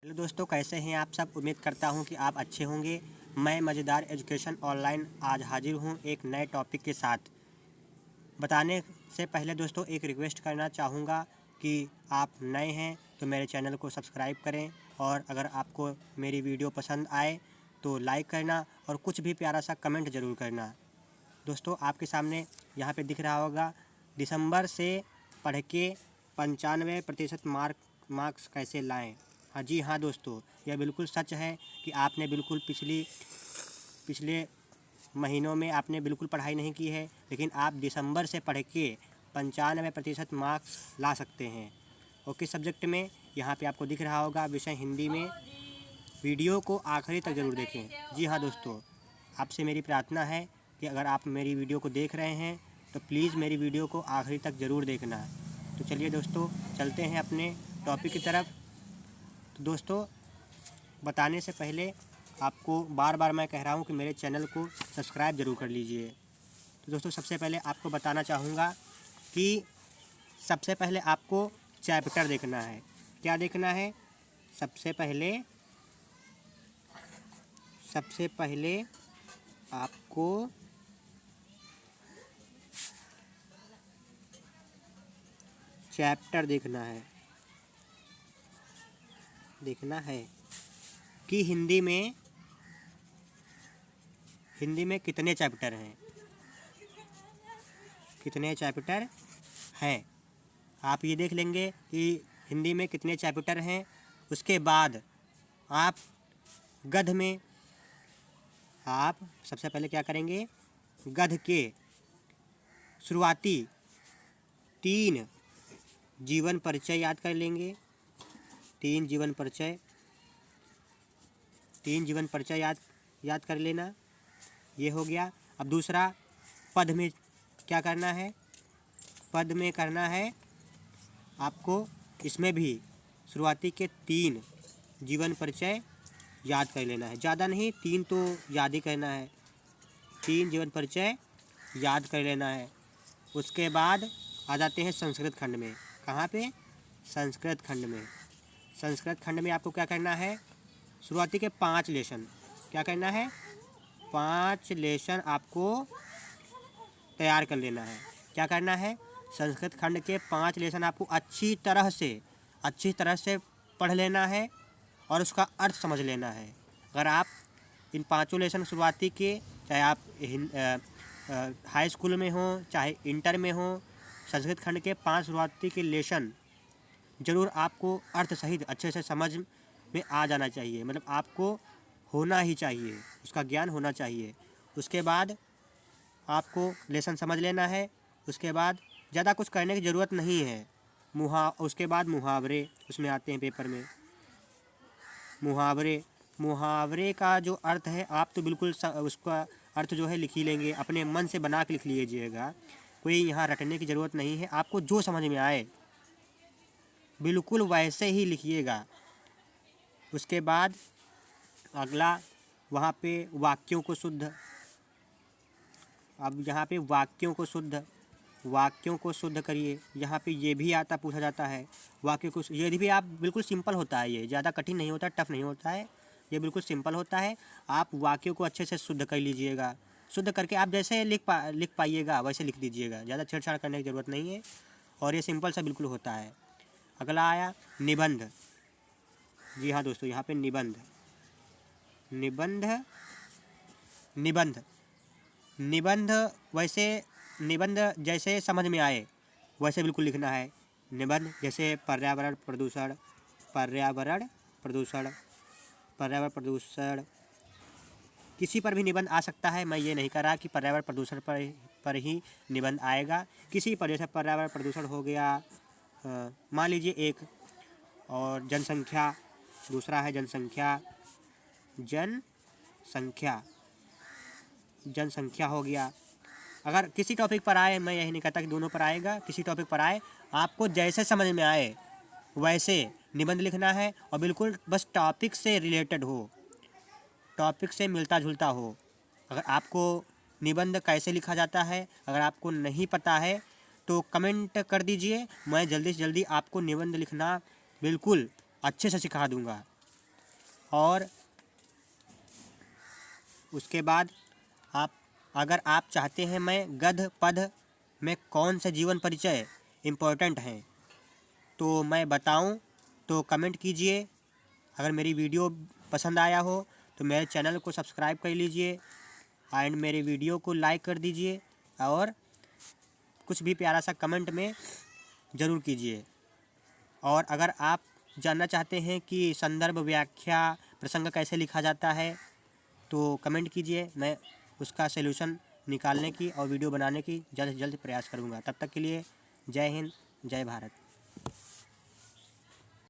Hello दोस्तों, कैसे हैं आप सब। उम्मीद करता हूं कि आप अच्छे होंगे। मैं मज़ेदार एजुकेशन ऑनलाइन आज हाजिर हूं एक नए टॉपिक के साथ। बताने से पहले दोस्तों एक रिक्वेस्ट करना चाहूँगा कि आप नए हैं तो मेरे चैनल को सब्सक्राइब करें, और अगर आपको मेरी वीडियो पसंद आए तो लाइक करना और कुछ भी प्यारा सा कमेंट ज़रूर करना। दोस्तों आपके सामने यहाँ पे दिख रहा होगा, दिसंबर से पढ़ के 95% मार्क्स कैसे लाएं। हाँ जी हाँ दोस्तों, यह बिल्कुल सच है कि आपने बिल्कुल पिछले महीनों में आपने बिल्कुल पढ़ाई नहीं की है, लेकिन आप दिसंबर से पढ़ के 95% मार्क्स ला सकते हैं। और किस सब्जेक्ट में, यहाँ पे आपको दिख रहा होगा, विषय हिंदी में। वीडियो को आखिरी तक ज़रूर देखें। जी हाँ दोस्तों, आपसे मेरी प्रार्थना है कि अगर आप मेरी वीडियो को देख रहे हैं तो प्लीज़ मेरी वीडियो को आखिरी तक ज़रूर देखना। तो चलिए दोस्तों, चलते हैं अपने टॉपिक की तरफ। तो दोस्तों, बताने से पहले आपको बार बार मैं कह रहा हूँ कि मेरे चैनल को सब्सक्राइब ज़रूर कर लीजिए। तो दोस्तों, सबसे पहले आपको बताना चाहूँगा कि सबसे पहले आपको चैप्टर देखना है। क्या देखना है? सबसे पहले आपको चैप्टर देखना है कि हिंदी में कितने चैप्टर हैं। आप ये देख लेंगे कि हिंदी में कितने चैप्टर हैं। उसके बाद आप गद्य में आप सबसे पहले क्या करेंगे, गद्य के शुरुआती 3 जीवन परिचय याद कर लेंगे। 3 जीवन परिचय याद कर लेना। ये हो गया। अब दूसरा, पद में क्या करना है? पद में करना है आपको, इसमें भी शुरुआती के 3 जीवन परिचय याद कर लेना है। ज़्यादा नहीं, 3 तो याद ही करना है। 3 जीवन परिचय याद कर लेना है। उसके बाद आ जाते हैं संस्कृत खंड में। कहाँ पे? संस्कृत खंड में आपको क्या करना है? शुरुआती के 5 लेसन क्या करना है? 5 लेसन आपको तैयार कर लेना है। क्या करना है? संस्कृत खंड के 5 लेसन आपको अच्छी तरह से पढ़ लेना है और उसका अर्थ समझ लेना है। अगर आप इन 5 लेसन शुरुआती के, चाहे आप हाई स्कूल में हो चाहे इंटर में हो, संस्कृत खंड के 5 शुरुआती के लेसन ज़रूर आपको अर्थ सहित अच्छे से समझ में आ जाना चाहिए। मतलब आपको होना ही चाहिए, उसका ज्ञान होना चाहिए। उसके बाद आपको लेसन समझ लेना है। उसके बाद ज़्यादा कुछ करने की ज़रूरत नहीं है। उसके बाद मुहावरे उसमें आते हैं पेपर में। मुहावरे का जो अर्थ है, आप तो बिल्कुल उसका अर्थ जो है लिख ही लेंगे, अपने मन से बना के लिख लीजिएगा। कोई यहाँ रटने की ज़रूरत नहीं है। आपको जो समझ में आए बिल्कुल वैसे ही लिखिएगा। उसके बाद अगला, वहाँ पे वाक्यों को शुद्ध, अब यहाँ पे वाक्यों को शुद्ध करिए। यहाँ पे ये भी पूछा जाता है वाक्यों को। ये भी आप बिल्कुल सिंपल होता है, ये ज़्यादा कठिन नहीं होता, टफ नहीं होता है, ये बिल्कुल सिंपल होता है। आप वाक्यों को अच्छे से शुद्ध कर लीजिएगा। शुद्ध करके आप जैसे लिख पाइएगा वैसे लिख दीजिएगा, ज़्यादा छेड़छाड़ करने की ज़रूरत नहीं है, और ये सिंपल सा बिल्कुल होता है। अगला आया निबंध। जी हाँ दोस्तों, यहाँ पे निबंध जैसे समझ में आए वैसे बिल्कुल लिखना है। निबंध जैसे पर्यावरण प्रदूषण, किसी पर भी निबंध आ सकता है। मैं ये नहीं कह रहा कि पर्यावरण प्रदूषण पर ही निबंध आएगा। किसी पर, जैसे पर्यावरण प्रदूषण हो गया, मान लीजिए एक, और जनसंख्या, दूसरा है जनसंख्या हो गया। अगर किसी टॉपिक पर आए, मैं यही नहीं कहता कि दोनों पर आएगा, किसी टॉपिक पर आए, आपको जैसे समझ में आए वैसे निबंध लिखना है, और बिल्कुल बस टॉपिक से रिलेटेड हो, टॉपिक से मिलता जुलता हो। अगर आपको निबंध कैसे लिखा जाता है अगर आपको नहीं पता है तो कमेंट कर दीजिए, मैं जल्दी से जल्दी आपको निबंध लिखना बिल्कुल अच्छे से सिखा दूंगा। और उसके बाद अगर आप चाहते हैं मैं गद्य पद्य में कौन से जीवन परिचय इम्पोर्टेंट हैं तो मैं बताऊं, तो कमेंट कीजिए। अगर मेरी वीडियो पसंद आया हो तो मेरे चैनल को सब्सक्राइब कर लीजिए एंड मेरे वीडियो को लाइक कर दीजिए और कुछ भी प्यारा सा कमेंट में ज़रूर कीजिए। और अगर आप जानना चाहते हैं कि संदर्भ व्याख्या प्रसंग कैसे लिखा जाता है तो कमेंट कीजिए, मैं उसका सलूशन निकालने की और वीडियो बनाने की जल्द से जल्द प्रयास करूँगा। तब तक के लिए जय हिंद, जय भारत।